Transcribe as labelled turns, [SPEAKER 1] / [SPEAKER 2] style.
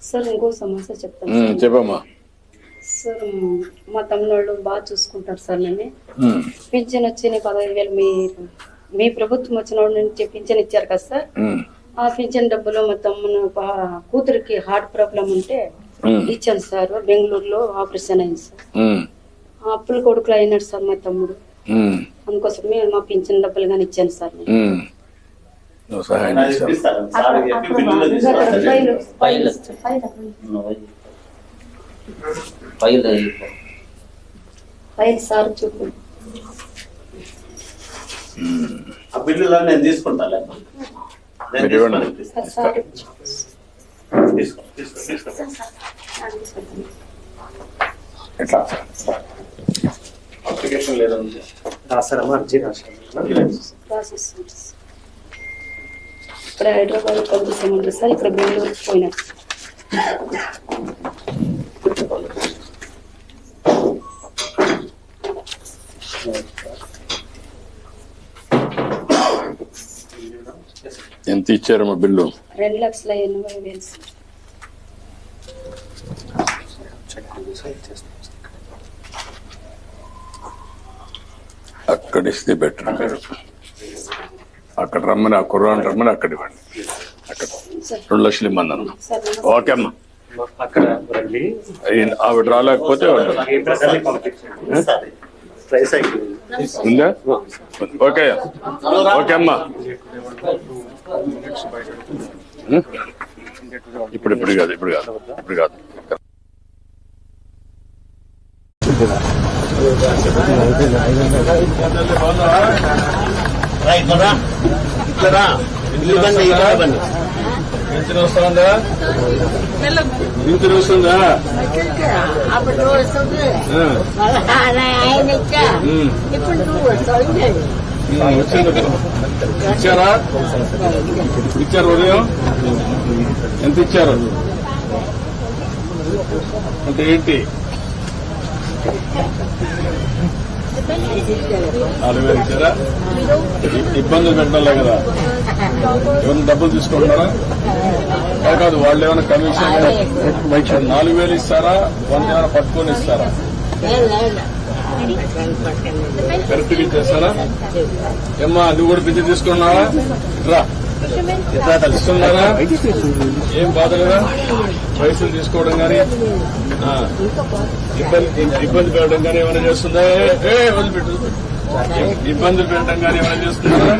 [SPEAKER 1] Sir ఇంకో సమస్య చెప్తాను.
[SPEAKER 2] చెప్పమ్మా.
[SPEAKER 1] సార్ మా తమ్ముళ్ళు బాగా చూసుకుంటారు సార్. నన్ను పింఛన్ వచ్చి 15,000 మీ ప్రభుత్వం వచ్చిన నుంచి పింఛన్ ఇచ్చారు కదా సార్. ఆ పింఛన్ డబ్బులో మా తమ్ముడు కూతురికి హార్ట్ ప్రాబ్లం ఉంటే ఇచ్చాను సార్. బెంగళూరులో ఆపరేషన్ అయింది సార్. అప్పుల కొడుకులు అయినాడు సార్ మా తమ్ముడు. అందుకోసమే మా పింఛన్ డబ్బులు కానీ ఇచ్చాను సార్. ఫైల్ సార్ చూపు.
[SPEAKER 3] ఆ బిల్లులో నేను తీసుకుంటాను. అప్లికేషన్ లేదండి రాసారమ్మా? అర్జీ
[SPEAKER 1] రాసేస్తాను. ఇక్కడ హైదరాబాద్ పంపిస్తామంటారు సార్. ఇక్కడ బెంగళూరుకి పోయినా
[SPEAKER 2] ఎంత ఇచ్చారమ్మా బిల్లు?
[SPEAKER 1] 2,80,000 సార్.
[SPEAKER 2] అక్కడ ఇస్తే బెటర్. అక్కడ రమ్మని, ఆ కుర్రాన్ని రమ్మని అక్కడ ఇవ్వండి. అక్కడ 2 లక్షలు ఇమ్మన్నా. ఓకే అమ్మా.
[SPEAKER 3] అక్కడ రండి.
[SPEAKER 2] ఆవిడ రాలేకపోతే ఉందా? ఓకే ఓకే అమ్మా. ఇప్పుడు కాదు, ఇప్పుడు కాదు. పింఛన్ వస్తుందా? పింఛన్ వస్తుందా? ఇచ్చారా? ఇచ్చారు. ఉదయం ఎంత ఇచ్చారు? అంటే ఏంటి? 4,000 ఇచ్చారా? ఇబ్బందులు పెట్టాలే కదా. ఏమైనా డబ్బులు తీసుకుంటారా? కాదు, వాళ్ళు ఏమైనా కమిషన్ 4,000 ఇస్తారా? 100 ఏమైనా పట్టుకొని ఇస్తారా? కరెక్ట్గా ఇచ్చేస్తారా? ఏమ్మా, నువ్వు కూడా పింఛన్ తీసుకున్నావా? రా తెలుస్తున్నారా? ఏం బాధ లేదా? పైసలు తీసుకోవడం కానీ ఇబ్బంది పెట్టడం కానీ ఏమైనా చేస్తుందా? వదిలిపెట్టు. ఇబ్బందులు పెట్టడం కానీ ఏమైనా చేస్తున్నారా?